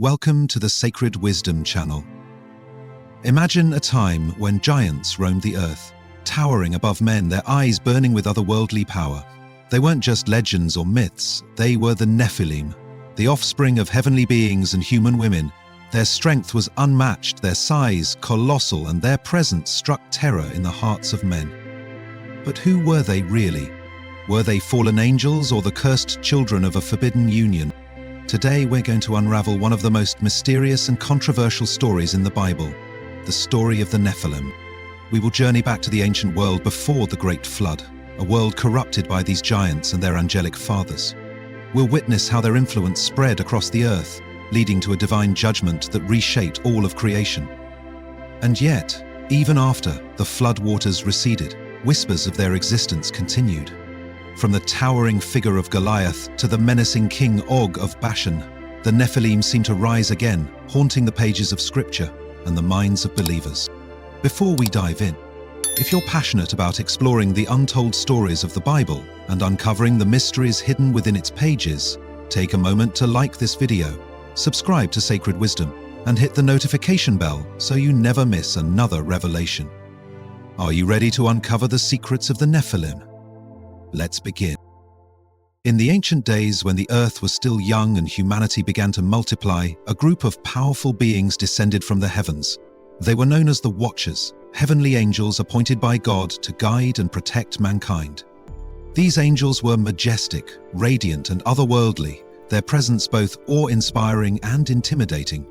Welcome to the Sacred Wisdom channel. Imagine a time when giants roamed the earth, towering above men, their eyes burning with otherworldly power. They weren't just legends or myths, they were the Nephilim, the offspring of heavenly beings and human women. Their strength was unmatched, their size colossal, and their presence struck terror in the hearts of men. But who were they really? Were they fallen angels or the cursed children of a forbidden union? Today we're going to unravel one of the most mysterious and controversial stories in the Bible, the story of the Nephilim. We will journey back to the ancient world before the Great Flood, a world corrupted by these giants and their angelic fathers. We'll witness how their influence spread across the earth, leading to a divine judgment that reshaped all of creation. And yet, even after the flood waters receded, whispers of their existence continued. From the towering figure of Goliath to the menacing King Og of Bashan, the Nephilim seem to rise again, haunting the pages of Scripture and the minds of believers. Before we dive in, if you're passionate about exploring the untold stories of the Bible and uncovering the mysteries hidden within its pages, take a moment to like this video, subscribe to Sacred Wisdom, and hit the notification bell so you never miss another revelation. Are you ready to uncover the secrets of the Nephilim? Let's begin. In the ancient days, when the earth was still young and humanity began to multiply, a group of powerful beings descended from the heavens. They were known as the Watchers, heavenly angels appointed by God to guide and protect mankind. These angels were majestic, radiant, and otherworldly, their presence both awe-inspiring and intimidating.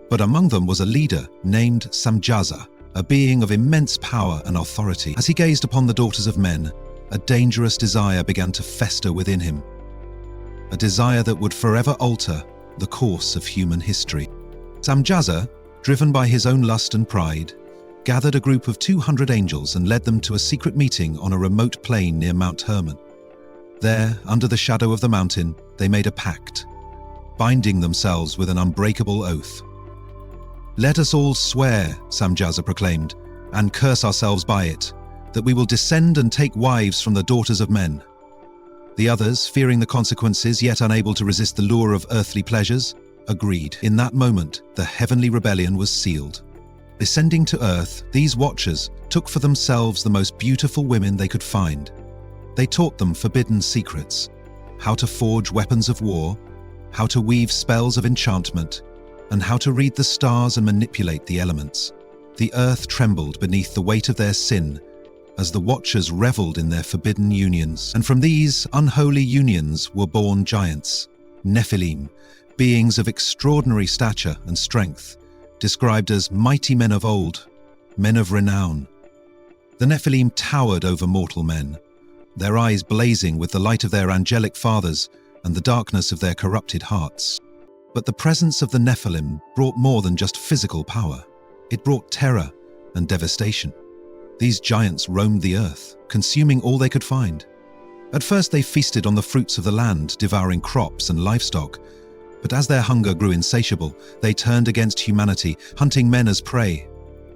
But among them was a leader named Samjaza, a being of immense power and authority. As he gazed upon the daughters of men, a dangerous desire began to fester within him, a desire that would forever alter the course of human history. Samjaza, driven by his own lust and pride, gathered a group of 200 angels and led them to a secret meeting on a remote plain near Mount Hermon. There, under the shadow of the mountain, they made a pact, binding themselves with an unbreakable oath. "Let us all swear," Samjaza proclaimed, "and curse ourselves by it, that we will descend and take wives from the daughters of men." The others, fearing the consequences yet unable to resist the lure of earthly pleasures, agreed. In that moment, the heavenly rebellion was sealed. Descending to earth, these watchers took for themselves the most beautiful women they could find. They taught them forbidden secrets, how to forge weapons of war, how to weave spells of enchantment, and how to read the stars and manipulate the elements. The earth trembled beneath the weight of their sin as the Watchers reveled in their forbidden unions. And from these unholy unions were born giants, Nephilim, beings of extraordinary stature and strength, described as mighty men of old, men of renown. The Nephilim towered over mortal men, their eyes blazing with the light of their angelic fathers and the darkness of their corrupted hearts. But the presence of the Nephilim brought more than just physical power. It brought terror and devastation. These giants roamed the earth, consuming all they could find. At first they feasted on the fruits of the land, devouring crops and livestock. But as their hunger grew insatiable, they turned against humanity, hunting men as prey.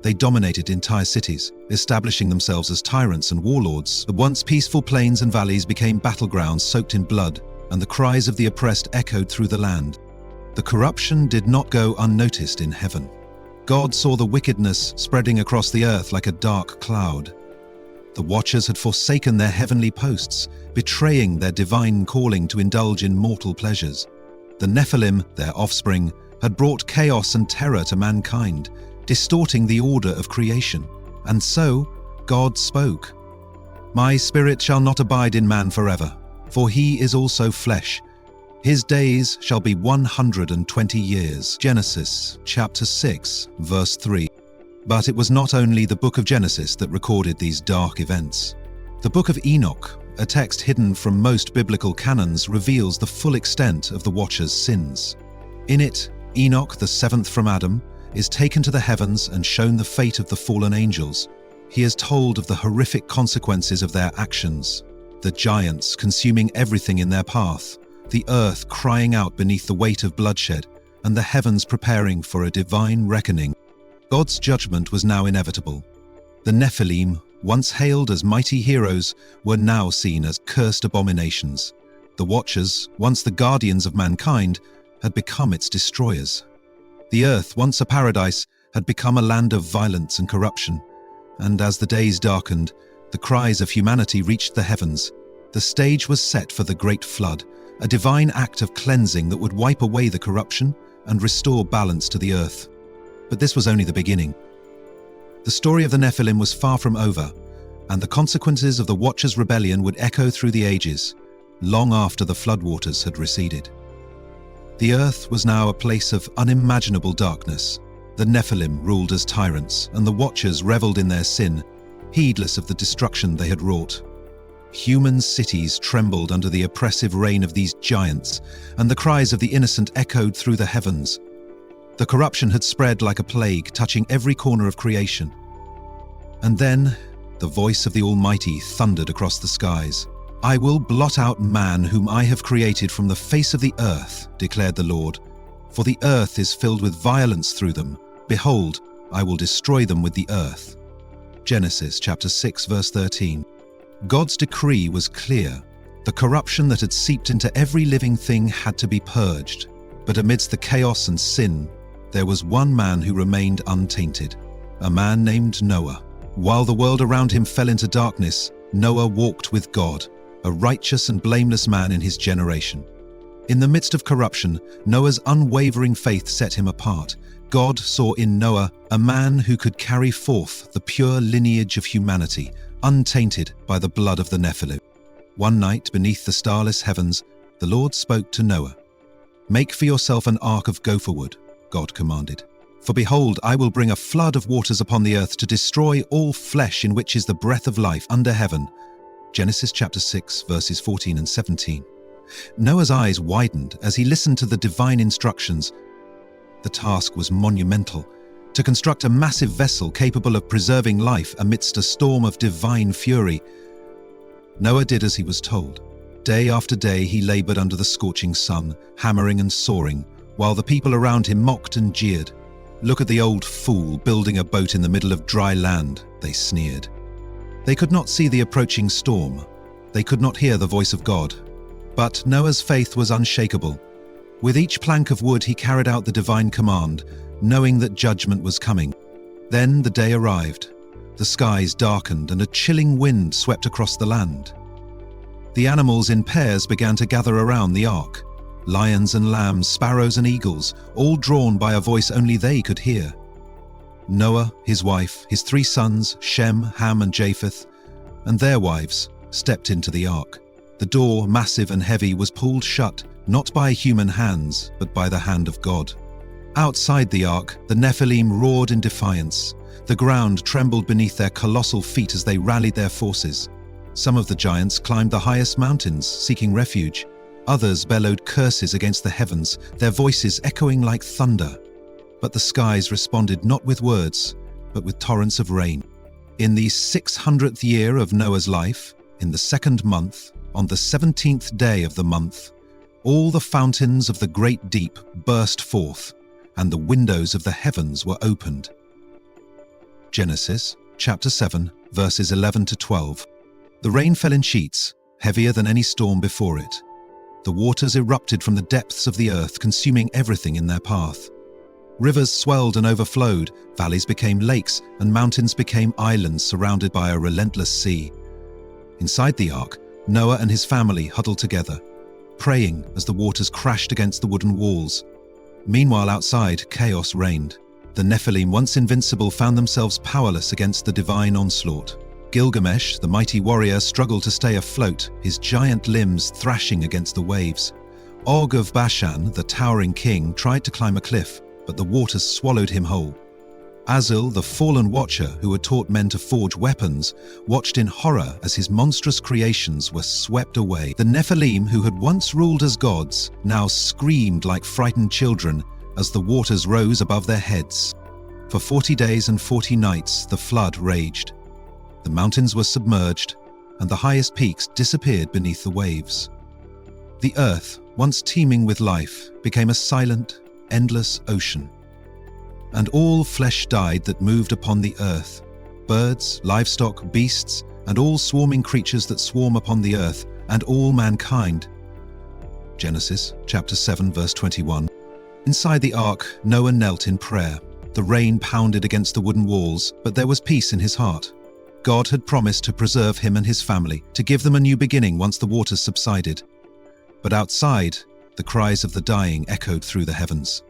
They dominated entire cities, establishing themselves as tyrants and warlords. The once peaceful plains and valleys became battlegrounds soaked in blood, and the cries of the oppressed echoed through the land. The corruption did not go unnoticed in heaven. God saw the wickedness spreading across the earth like a dark cloud. The Watchers had forsaken their heavenly posts, betraying their divine calling to indulge in mortal pleasures. The Nephilim, their offspring, had brought chaos and terror to mankind, distorting the order of creation. And so, God spoke, "My spirit shall not abide in man forever, for he is also flesh. His days shall be 120 years. Genesis chapter 6, verse 3. But it was not only the Book of Genesis that recorded these dark events. The Book of Enoch, a text hidden from most biblical canons, reveals the full extent of the Watchers' sins. In it, Enoch, the seventh from Adam, is taken to the heavens and shown the fate of the fallen angels. He is told of the horrific consequences of their actions, the giants consuming everything in their path, the earth crying out beneath the weight of bloodshed, and the heavens preparing for a divine reckoning. God's judgment was now inevitable. The Nephilim, once hailed as mighty heroes, were now seen as cursed abominations. The Watchers, once the guardians of mankind, had become its destroyers. The earth, once a paradise, had become a land of violence and corruption, and as the days darkened, the cries of humanity reached the heavens. The stage was set for the great flood, a divine act of cleansing that would wipe away the corruption and restore balance to the earth. But this was only the beginning. The story of the Nephilim was far from over, and the consequences of the Watchers' rebellion would echo through the ages, long after the floodwaters had receded. The earth was now a place of unimaginable darkness. The Nephilim ruled as tyrants, and the Watchers reveled in their sin, heedless of the destruction they had wrought. Human cities trembled under the oppressive reign of these giants, and the cries of the innocent echoed through the heavens. The corruption had spread like a plague, touching every corner of creation. And then, the voice of the Almighty thundered across the skies. "I will blot out man whom I have created from the face of the earth, declared the Lord, for the earth is filled with violence through them. Behold, I will destroy them with the earth." Genesis chapter 6, verse 13. God's decree was clear. The corruption that had seeped into every living thing had to be purged. But amidst the chaos and sin, there was one man who remained untainted, a man named Noah. While the world around him fell into darkness, Noah walked with God, a righteous and blameless man in his generation. In the midst of corruption, Noah's unwavering faith set him apart. God saw in Noah a man who could carry forth the pure lineage of humanity, untainted by the blood of the Nephilim. One night, beneath the starless heavens, the Lord spoke to Noah. "Make for yourself an ark of gopher wood," God commanded. "For behold, I will bring a flood of waters upon the earth to destroy all flesh in which is the breath of life under heaven." Genesis chapter 6, verses 14 and 17. Noah's eyes widened as he listened to the divine instructions. The task was monumental: to construct a massive vessel capable of preserving life amidst a storm of divine fury. Noah did as he was told. Day after day he labored under the scorching sun, hammering and sawing, while the people around him mocked and jeered. "Look at the old fool building a boat in the middle of dry land," they sneered. They could not see the approaching storm. They could not hear the voice of God. But Noah's faith was unshakable. With each plank of wood he carried out the divine command, knowing that judgment was coming. Then the day arrived. The skies darkened and a chilling wind swept across the land. The animals in pairs began to gather around the ark. Lions and lambs, sparrows and eagles, all drawn by a voice only they could hear. Noah, his wife, his 3 sons, Shem, Ham and Japheth, and their wives, stepped into the ark. The door, massive and heavy, was pulled shut, not by human hands, but by the hand of God. Outside the ark, the Nephilim roared in defiance. The ground trembled beneath their colossal feet as they rallied their forces. Some of the giants climbed the highest mountains, seeking refuge. Others bellowed curses against the heavens, their voices echoing like thunder. But the skies responded not with words, but with torrents of rain. In the 600th year of Noah's life, in the 2nd month, on the 17th day of the month, all the fountains of the great deep burst forth, and the windows of the heavens were opened. Genesis chapter 7, verses 11 to 12. The rain fell in sheets, heavier than any storm before it. The waters erupted from the depths of the earth, consuming everything in their path. Rivers swelled and overflowed, valleys became lakes, and mountains became islands surrounded by a relentless sea. Inside the ark, Noah and his family huddled together, praying as the waters crashed against the wooden walls. Meanwhile, outside, chaos reigned. The Nephilim, once invincible, found themselves powerless against the divine onslaught. Gilgamesh, the mighty warrior, struggled to stay afloat, his giant limbs thrashing against the waves. Og of Bashan, the towering king, tried to climb a cliff, but the waters swallowed him whole. Azil, the fallen watcher who had taught men to forge weapons, watched in horror as his monstrous creations were swept away. The Nephilim, who had once ruled as gods, now screamed like frightened children as the waters rose above their heads. For 40 days and 40 nights the flood raged. The mountains were submerged, and the highest peaks disappeared beneath the waves. The earth, once teeming with life, became a silent, endless ocean. And all flesh died that moved upon the earth, birds, livestock, beasts, and all swarming creatures that swarm upon the earth, and all mankind. Genesis chapter 7 verse 21. Inside the ark, Noah knelt in prayer. The rain pounded against the wooden walls, but there was peace in his heart. God had promised to preserve him and his family, to give them a new beginning once the waters subsided. But outside, the cries of the dying echoed through the heavens.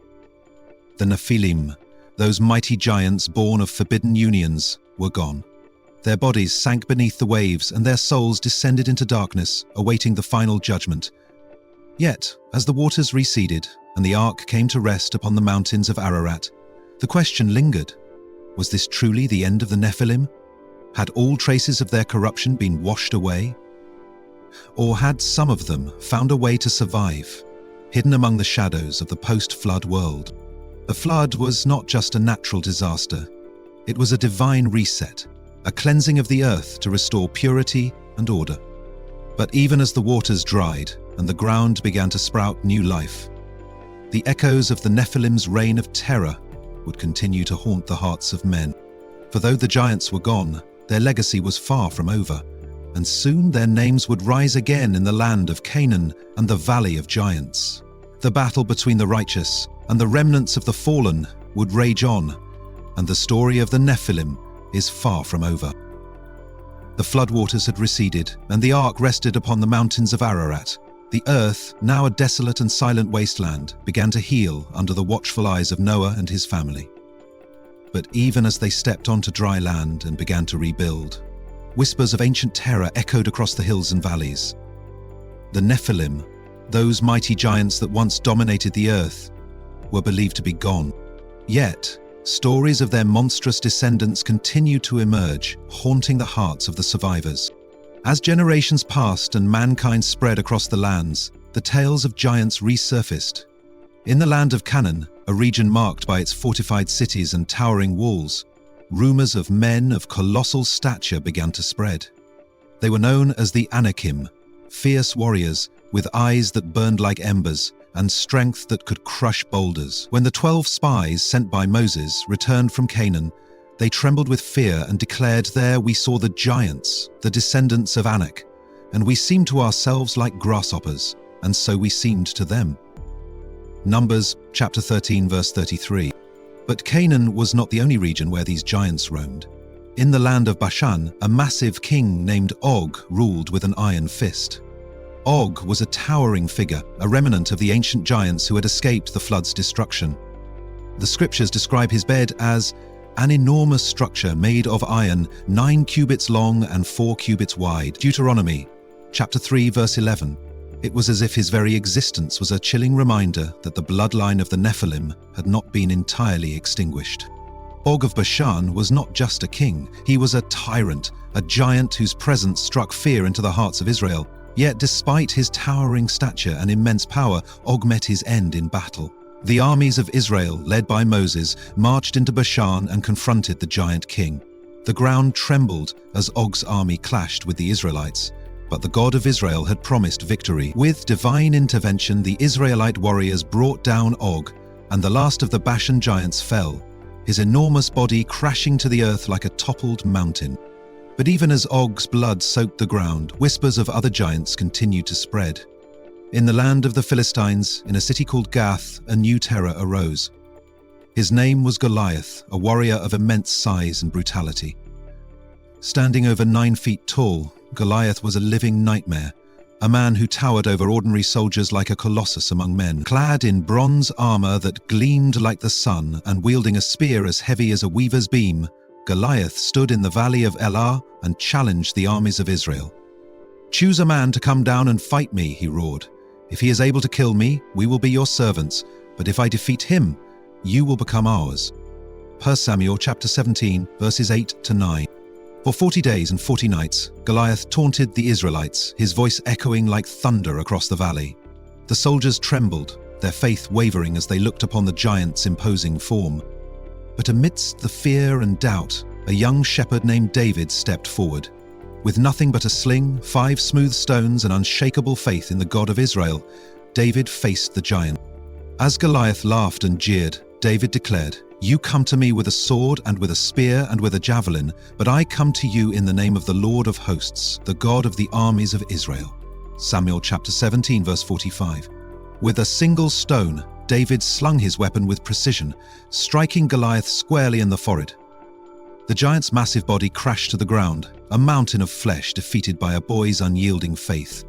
The Nephilim, those mighty giants born of forbidden unions, were gone. Their bodies sank beneath the waves and their souls descended into darkness, awaiting the final judgment. Yet, as the waters receded and the ark came to rest upon the mountains of Ararat, the question lingered. Was this truly the end of the Nephilim? Had all traces of their corruption been washed away? Or had some of them found a way to survive, hidden among the shadows of the post-flood world? The flood was not just a natural disaster. It was a divine reset, a cleansing of the earth to restore purity and order. But even as the waters dried and the ground began to sprout new life, the echoes of the Nephilim's reign of terror would continue to haunt the hearts of men. For though the giants were gone, their legacy was far from over, and soon their names would rise again in the land of Canaan and the Valley of Giants. The battle between the righteous and the remnants of the fallen would rage on, and the story of the Nephilim is far from over. The floodwaters had receded, and the ark rested upon the mountains of Ararat. The earth, now a desolate and silent wasteland, began to heal under the watchful eyes of Noah and his family. But even as they stepped onto dry land and began to rebuild, whispers of ancient terror echoed across the hills and valleys. The Nephilim, those mighty giants that once dominated the earth, were believed to be gone. Yet, stories of their monstrous descendants continued to emerge, haunting the hearts of the survivors. As generations passed and mankind spread across the lands, the tales of giants resurfaced. In the land of Canaan, a region marked by its fortified cities and towering walls, rumors of men of colossal stature began to spread. They were known as the Anakim, fierce warriors with eyes that burned like embers and strength that could crush boulders. When the 12 spies sent by Moses returned from Canaan, they trembled with fear and declared, "There we saw the giants, the descendants of Anak, and we seemed to ourselves like grasshoppers, and so we seemed to them." Numbers chapter 13 verse 33. But Canaan was not the only region where these giants roamed. In the land of Bashan, a massive king named Og ruled with an iron fist. Og was a towering figure, a remnant of the ancient giants who had escaped the flood's destruction. The scriptures describe his bed as an enormous structure made of iron, 9 cubits long and 4 cubits wide. Deuteronomy chapter 3 verse 11. It was as if his very existence was a chilling reminder that the bloodline of the Nephilim had not been entirely extinguished. Og of Bashan was not just a king, he was a tyrant, a giant whose presence struck fear into the hearts of Israel. Yet despite his towering stature and immense power, Og met his end in battle. The armies of Israel, led by Moses, marched into Bashan and confronted the giant king. The ground trembled as Og's army clashed with the Israelites, but the God of Israel had promised victory. With divine intervention, the Israelite warriors brought down Og, and the last of the Bashan giants fell, his enormous body crashing to the earth like a toppled mountain. But even as Og's blood soaked the ground, whispers of other giants continued to spread. In the land of the Philistines, in a city called Gath, a new terror arose. His name was Goliath, a warrior of immense size and brutality. Standing over 9 feet tall, Goliath was a living nightmare, a man who towered over ordinary soldiers like a colossus among men. Clad in bronze armor that gleamed like the sun and wielding a spear as heavy as a weaver's beam, Goliath stood in the valley of Elah and challenged the armies of Israel. "Choose a man to come down and fight me," he roared. "If he is able to kill me, we will be your servants, but if I defeat him, you will become ours." 1 Samuel chapter 17, verses 8 to 9. For 40 days and 40 nights, Goliath taunted the Israelites, his voice echoing like thunder across the valley. The soldiers trembled, their faith wavering as they looked upon the giant's imposing form. But amidst the fear and doubt, a young shepherd named David stepped forward. With nothing but a sling, 5 smooth stones, and unshakable faith in the God of Israel, David faced the giant. As Goliath laughed and jeered, David declared, "You come to me with a sword and with a spear and with a javelin, but I come to you in the name of the Lord of hosts, the God of the armies of Israel." Samuel chapter 17 verse 45. With a single stone, David slung his weapon with precision, striking Goliath squarely in the forehead. The giant's massive body crashed to the ground, a mountain of flesh defeated by a boy's unyielding faith.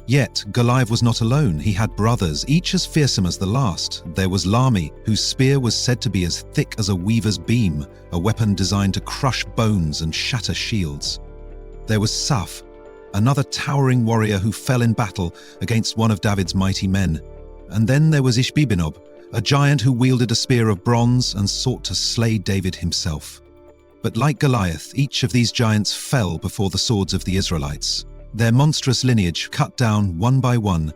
Yet, Goliath was not alone. He had brothers, each as fearsome as the last. There was Lami, whose spear was said to be as thick as a weaver's beam, a weapon designed to crush bones and shatter shields. There was Saph, another towering warrior who fell in battle against one of David's mighty men. And then there was Ishbi-benob, a giant who wielded a spear of bronze and sought to slay David himself. But like Goliath, each of these giants fell before the swords of the Israelites, their monstrous lineage cut down one by one.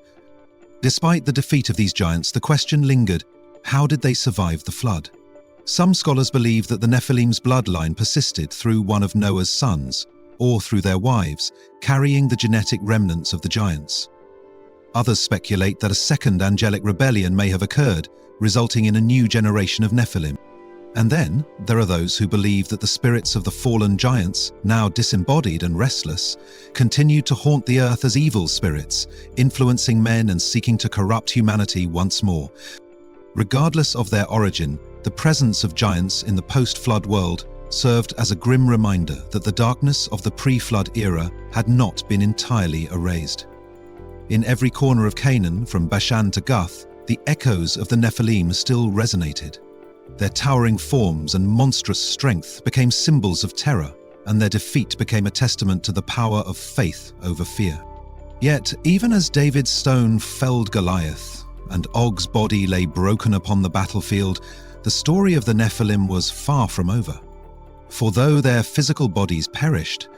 Despite the defeat of these giants, the question lingered: how did they survive the flood? Some scholars believe that the Nephilim's bloodline persisted through one of Noah's sons, or through their wives, carrying the genetic remnants of the giants. Others speculate that a second angelic rebellion may have occurred, resulting in a new generation of Nephilim. And then there are those who believe that the spirits of the fallen giants, now disembodied and restless, continued to haunt the earth as evil spirits, influencing men and seeking to corrupt humanity once more. Regardless of their origin, the presence of giants in the post-flood world served as a grim reminder that the darkness of the pre-flood era had not been entirely erased. In every corner of Canaan, from Bashan to Gath, the echoes of the Nephilim still resonated. Their towering forms and monstrous strength became symbols of terror, and their defeat became a testament to the power of faith over fear. Yet, even as David's stone felled Goliath, and Og's body lay broken upon the battlefield, the story of the Nephilim was far from over. For though their physical bodies perished,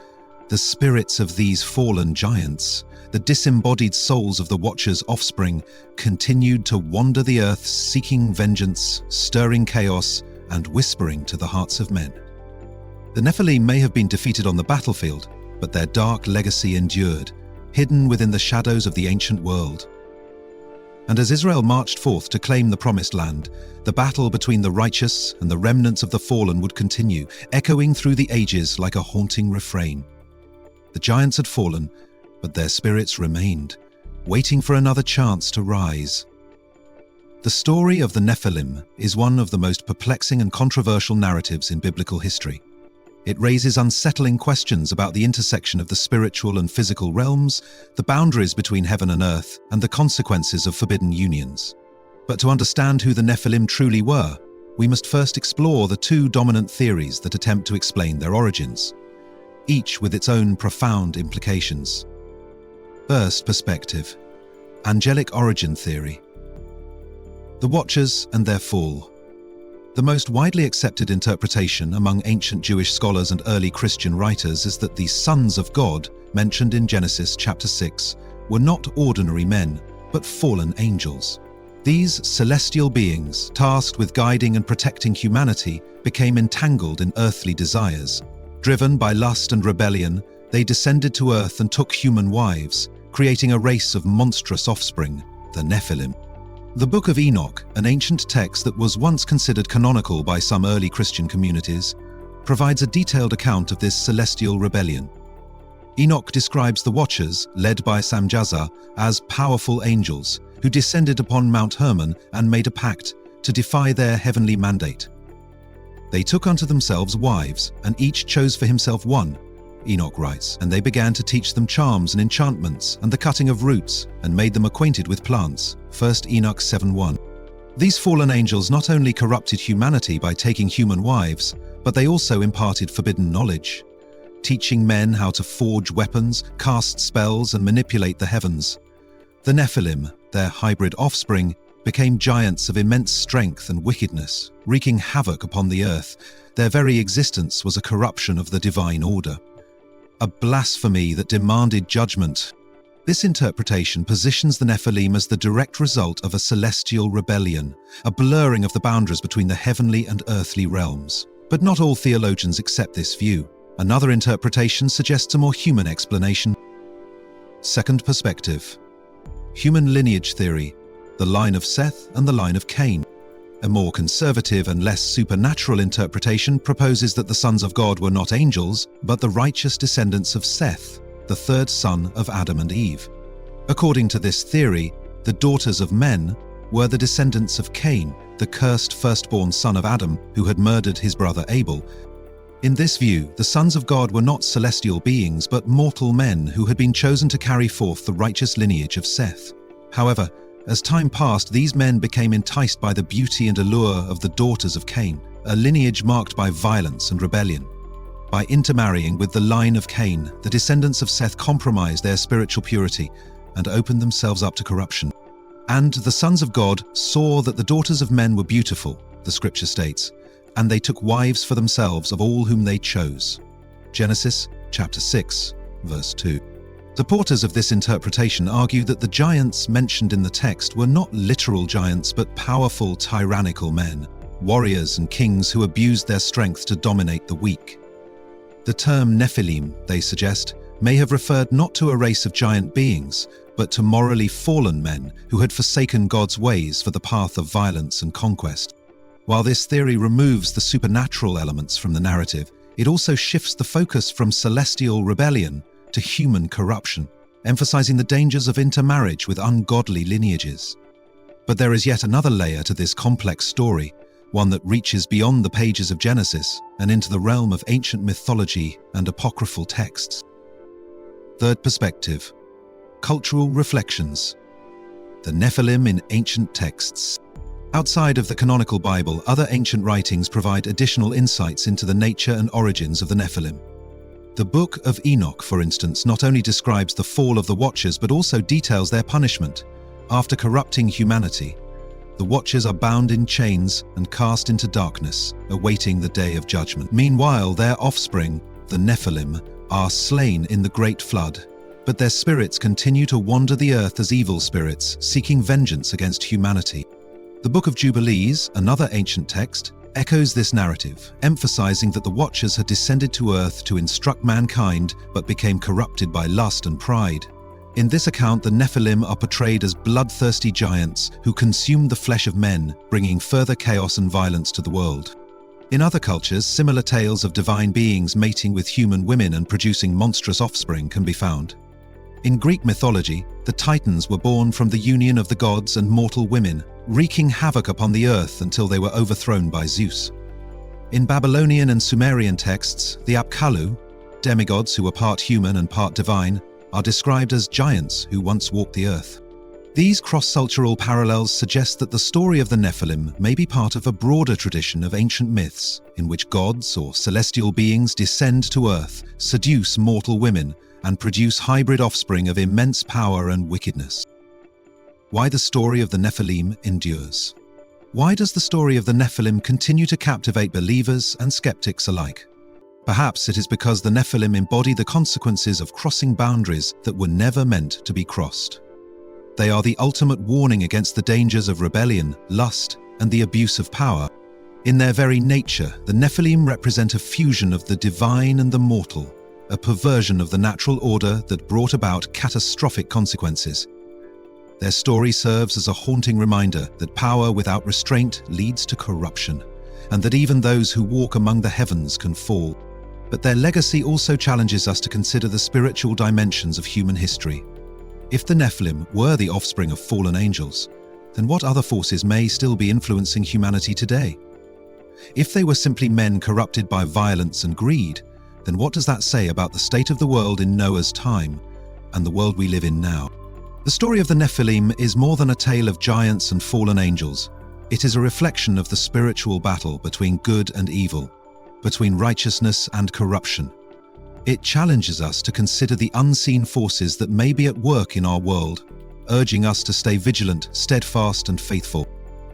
the spirits of these fallen giants, the disembodied souls of the Watcher's offspring, continued to wander the earth seeking vengeance, stirring chaos, and whispering to the hearts of men. The Nephilim may have been defeated on the battlefield, but their dark legacy endured, hidden within the shadows of the ancient world. And as Israel marched forth to claim the Promised Land, the battle between the righteous and the remnants of the fallen would continue, echoing through the ages like a haunting refrain. The giants had fallen, but their spirits remained, waiting for another chance to rise. The story of the Nephilim is one of the most perplexing and controversial narratives in biblical history. It raises unsettling questions about the intersection of the spiritual and physical realms, the boundaries between heaven and earth, and the consequences of forbidden unions. But to understand who the Nephilim truly were, we must first explore the two dominant theories that attempt to explain their origins, each with its own profound implications. First perspective: angelic origin theory. The Watchers and their fall. The most widely accepted interpretation among ancient Jewish scholars and early Christian writers is that the sons of God, mentioned in Genesis chapter 6, were not ordinary men, but fallen angels. These celestial beings, tasked with guiding and protecting humanity, became entangled in earthly desires. Driven by lust and rebellion, they descended to earth and took human wives, creating a race of monstrous offspring, the Nephilim. The Book of Enoch, an ancient text that was once considered canonical by some early Christian communities, provides a detailed account of this celestial rebellion. Enoch describes the Watchers, led by Samjaza, as powerful angels who descended upon Mount Hermon and made a pact to defy their heavenly mandate. They took unto themselves wives, and each chose for himself one, Enoch writes, and they began to teach them charms and enchantments and the cutting of roots, and made them acquainted with plants. 1 Enoch 7:1. These fallen angels not only corrupted humanity by taking human wives, but they also imparted forbidden knowledge, teaching men how to forge weapons, cast spells, and manipulate the heavens. The Nephilim, their hybrid offspring, became giants of immense strength and wickedness, wreaking havoc upon the earth. Their very existence was a corruption of the divine order, a blasphemy that demanded judgment. This interpretation positions the Nephilim as the direct result of a celestial rebellion, a blurring of the boundaries between the heavenly and earthly realms. But not all theologians accept this view. Another interpretation suggests a more human explanation. Second perspective: human lineage theory, the line of Seth and the line of Cain. A more conservative and less supernatural interpretation proposes that the sons of God were not angels, but the righteous descendants of Seth, the third son of Adam and Eve. According to this theory, The daughters of men were the descendants of Cain, the cursed firstborn son of Adam who had murdered his brother Abel. In this view, the sons of God were not celestial beings but mortal men who had been chosen to carry forth the righteous lineage of Seth. However, as time passed, these men became enticed by the beauty and allure of the daughters of Cain, a lineage marked by violence and rebellion. By intermarrying with the line of Cain, the descendants of Seth compromised their spiritual purity and opened themselves up to corruption. And the sons of God saw that the daughters of men were beautiful, the scripture states, and they took wives for themselves of all whom they chose. Genesis chapter 6, verse 2. Supporters of this interpretation argue that the giants mentioned in the text were not literal giants but powerful, tyrannical men, warriors and kings who abused their strength to dominate the weak. The term Nephilim, they suggest, may have referred not to a race of giant beings, but to morally fallen men who had forsaken God's ways for the path of violence and conquest. While this theory removes the supernatural elements from the narrative, it also shifts the focus from celestial rebellion to human corruption, emphasizing the dangers of intermarriage with ungodly lineages. But there is yet another layer to this complex story, one that reaches beyond the pages of Genesis and into the realm of ancient mythology and apocryphal texts. Third perspective: cultural reflections. The Nephilim in ancient texts. Outside of the canonical Bible, other ancient writings provide additional insights into the nature and origins of the Nephilim. The Book of Enoch, for instance, not only describes the fall of the Watchers but also details their punishment. After corrupting humanity, the Watchers are bound in chains and cast into darkness, awaiting the day of judgment. Meanwhile, their offspring, the Nephilim, are slain in the great flood, but their spirits continue to wander the earth as evil spirits, seeking vengeance against humanity. The Book of Jubilees, another ancient text, echoes this narrative, emphasizing that the Watchers had descended to earth to instruct mankind but became corrupted by lust and pride. In this account, the Nephilim are portrayed as bloodthirsty giants who consumed the flesh of men, bringing further chaos and violence to the world. In other cultures, similar tales of divine beings mating with human women and producing monstrous offspring can be found. In Greek mythology, the Titans were born from the union of the gods and mortal women, wreaking havoc upon the earth until they were overthrown by Zeus. In Babylonian and Sumerian texts, the Apkallu, demigods who were part human and part divine, are described as giants who once walked the earth. These cross-cultural parallels suggest that the story of the Nephilim may be part of a broader tradition of ancient myths in which gods or celestial beings descend to earth, seduce mortal women, and produce hybrid offspring of immense power and wickedness. Why the story of the Nephilim endures. Why does the story of the Nephilim continue to captivate believers and skeptics alike? Perhaps it is because the Nephilim embody the consequences of crossing boundaries that were never meant to be crossed. They are the ultimate warning against the dangers of rebellion, lust, and the abuse of power. In their very nature, the Nephilim represent a fusion of the divine and the mortal, a perversion of the natural order that brought about catastrophic consequences. Their story serves as a haunting reminder that power without restraint leads to corruption, and that even those who walk among the heavens can fall. But their legacy also challenges us to consider the spiritual dimensions of human history. If the Nephilim were the offspring of fallen angels, then what other forces may still be influencing humanity today? If they were simply men corrupted by violence and greed, then what does that say about the state of the world in Noah's time and the world we live in now? The story of the Nephilim is more than a tale of giants and fallen angels. It is a reflection of the spiritual battle between good and evil, between righteousness and corruption. It challenges us to consider the unseen forces that may be at work in our world, urging us to stay vigilant, steadfast, and faithful.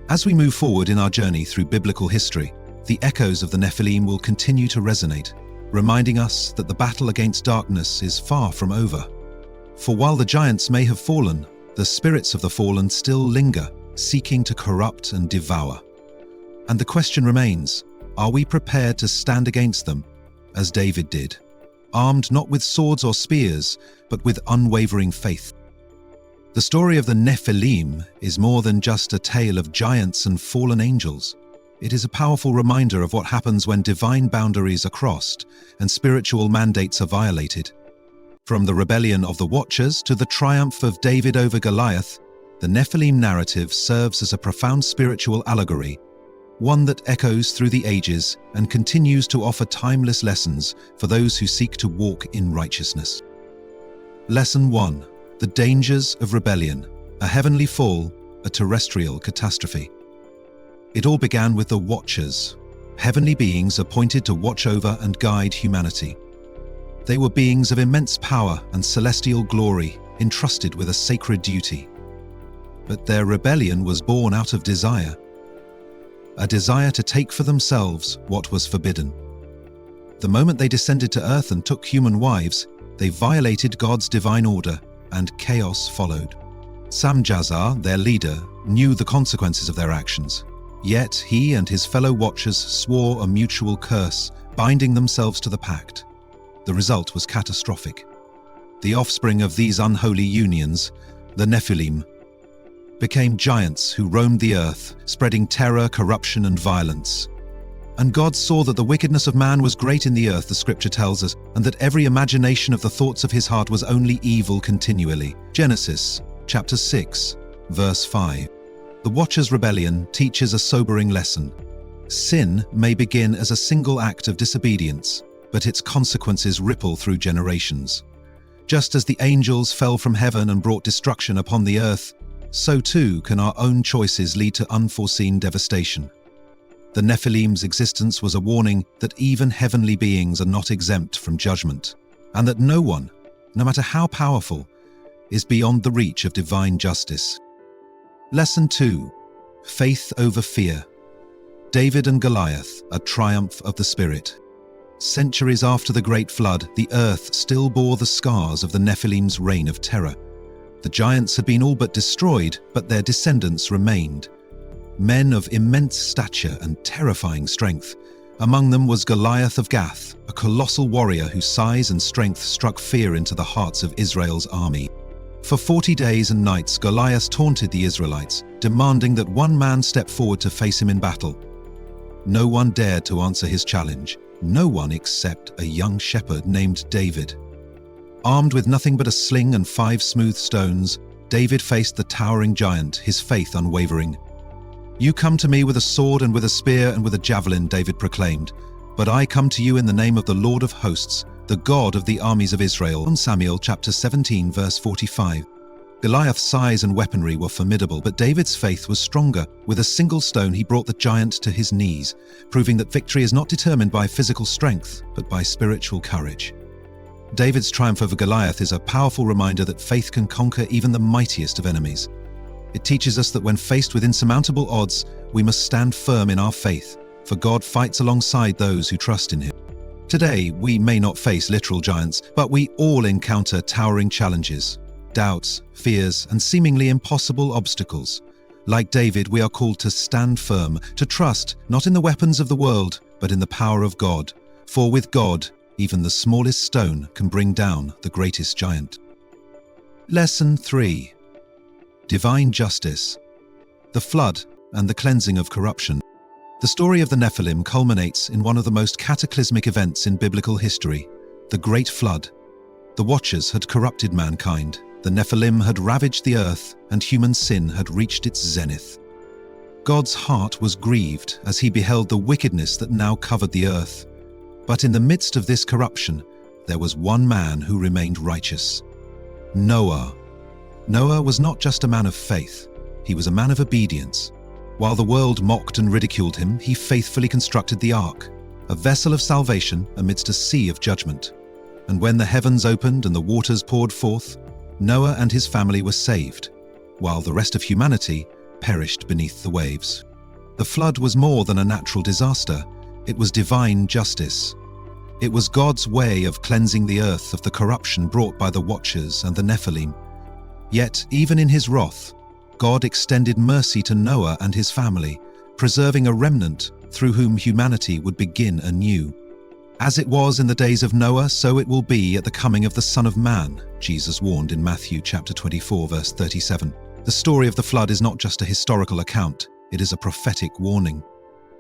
As we move forward in our journey through biblical history, the echoes of the Nephilim will continue to resonate, reminding us that the battle against darkness is far from over. For while the giants may have fallen, the spirits of the fallen still linger, seeking to corrupt and devour. And the question remains, are we prepared to stand against them, as David did, armed not with swords or spears, but with unwavering faith? The story of the Nephilim is more than just a tale of giants and fallen angels. It is a powerful reminder of what happens when divine boundaries are crossed and spiritual mandates are violated. From the rebellion of the Watchers to the triumph of David over Goliath, The Nephilim narrative serves as a profound spiritual allegory, one that echoes through the ages and continues to offer timeless lessons for those who seek to walk in righteousness. Lesson 1. The dangers of rebellion, a heavenly fall, a terrestrial catastrophe. It all began with the Watchers, heavenly beings appointed to watch over and guide humanity. They were beings of immense power and celestial glory, entrusted with a sacred duty. But their rebellion was born out of desire, a desire to take for themselves what was forbidden. The moment they descended to earth and took human wives, they violated God's divine order, and chaos followed. Samjazzar, their leader, knew the consequences of their actions. Yet he and his fellow Watchers swore a mutual curse, binding themselves to the pact. The result was catastrophic. The offspring of these unholy unions, the Nephilim, became giants who roamed the earth, spreading terror, corruption, and violence. And God saw that the wickedness of man was great in the earth, the scripture tells us, and that every imagination of the thoughts of his heart was only evil continually. Genesis, chapter 6, verse 5. The Watchers' rebellion teaches a sobering lesson. Sin may begin as a single act of disobedience, but its consequences ripple through generations. Just as the angels fell from heaven and brought destruction upon the earth, so too can our own choices lead to unforeseen devastation. The Nephilim's existence was a warning that even heavenly beings are not exempt from judgment, and that no one, no matter how powerful, is beyond the reach of divine justice. Lesson 2. Faith over fear. David and Goliath, a triumph of the Spirit. Centuries after the Great Flood, the earth still bore the scars of the Nephilim's reign of terror. The giants had been all but destroyed, but their descendants remained. Men of immense stature and terrifying strength. Among them was Goliath of Gath, a colossal warrior whose size and strength struck fear into the hearts of Israel's army. For 40 days and nights, Goliath taunted the Israelites, demanding that one man step forward to face him in battle. No one dared to answer his challenge, no one except a young shepherd named David. Armed with nothing but a sling and 5 smooth stones, David faced the towering giant, his faith unwavering. "You come to me with a sword and with a spear and with a javelin," David proclaimed, "but I come to you in the name of the Lord of hosts, the God of the armies of Israel." 1 Samuel chapter 17 verse 45. Goliath's size and weaponry were formidable, but David's faith was stronger. With a single stone he brought the giant to his knees, proving that victory is not determined by physical strength, but by spiritual courage. David's triumph over Goliath is a powerful reminder that faith can conquer even the mightiest of enemies. It teaches us that when faced with insurmountable odds, we must stand firm in our faith, for God fights alongside those who trust in Him. Today, we may not face literal giants, but we all encounter towering challenges, doubts, fears, and seemingly impossible obstacles. Like David, we are called to stand firm, to trust not in the weapons of the world, but in the power of God. For with God, even the smallest stone can bring down the greatest giant. Lesson 3. Divine Justice. The Flood and the Cleansing of Corruption. The story of the Nephilim culminates in one of the most cataclysmic events in biblical history, the Great Flood. The Watchers had corrupted mankind, the Nephilim had ravaged the earth, and human sin had reached its zenith. God's heart was grieved as He beheld the wickedness that now covered the earth. But in the midst of this corruption, there was one man who remained righteous: Noah. Noah was not just a man of faith, he was a man of obedience. While the world mocked and ridiculed him, he faithfully constructed the ark, a vessel of salvation amidst a sea of judgment. And when the heavens opened and the waters poured forth, Noah and his family were saved, while the rest of humanity perished beneath the waves. The flood was more than a natural disaster. It was divine justice. It was God's way of cleansing the earth of the corruption brought by the Watchers and the Nephilim. Yet, even in His wrath, God extended mercy to Noah and his family, preserving a remnant through whom humanity would begin anew. As it was in the days of Noah, so it will be at the coming of the Son of Man, Jesus warned in Matthew chapter 24, verse 37. The story of the flood is not just a historical account, it is a prophetic warning.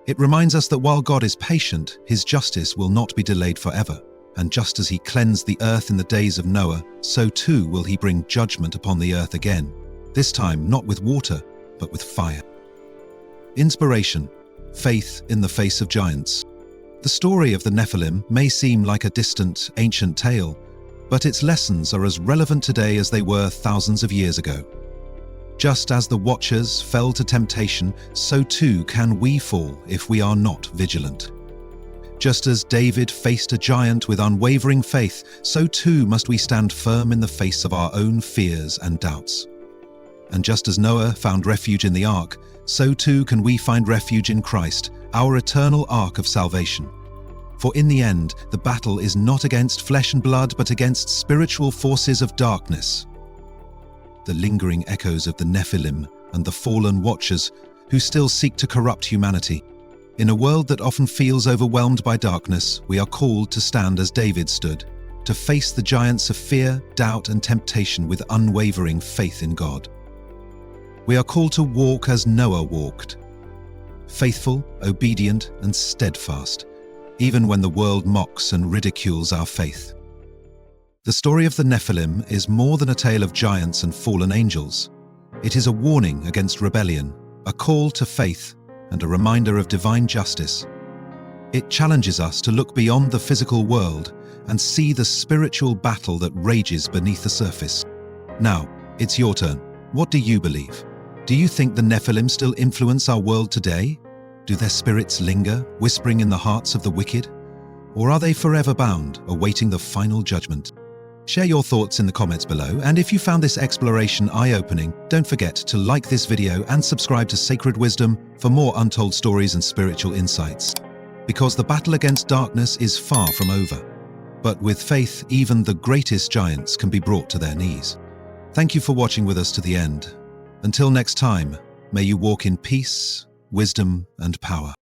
It reminds us that while God is patient, His justice will not be delayed forever. And just as He cleansed the earth in the days of Noah, so too will He bring judgment upon the earth again. this time not with water, but with fire. Inspiration, faith in the face of giants. The story of the Nephilim may seem like a distant, ancient tale, but its lessons are as relevant today as they were thousands of years ago. Just as the watchers fell to temptation, so too can we fall if we are not vigilant. Just as David faced a giant with unwavering faith, so too must we stand firm in the face of our own fears and doubts. And just as Noah found refuge in the ark, so too can we find refuge in Christ, our eternal ark of salvation. For in the end, the battle is not against flesh and blood, but against spiritual forces of darkness. The lingering echoes of the Nephilim and the fallen watchers who still seek to corrupt humanity. In a world that often feels overwhelmed by darkness, we are called to stand as David stood, to face the giants of fear, doubt, and temptation with unwavering faith in God. We are called to walk as Noah walked, faithful, obedient, and steadfast, even when the world mocks and ridicules our faith. The story of the Nephilim is more than a tale of giants and fallen angels. It is a warning against rebellion, a call to faith, and a reminder of divine justice. It challenges us to look beyond the physical world and see the spiritual battle that rages beneath the surface. Now, it's your turn. What do you believe? Do you think the Nephilim still influence our world today? Do their spirits linger, whispering in the hearts of the wicked? Or are they forever bound, awaiting the final judgment? Share your thoughts in the comments below, and if you found this exploration eye-opening, don't forget to like this video and subscribe to Sacred Wisdom for more untold stories and spiritual insights. Because the battle against darkness is far from over. But with faith, even the greatest giants can be brought to their knees. Thank you for watching with us to the end. Until next time, may you walk in peace, wisdom, and power.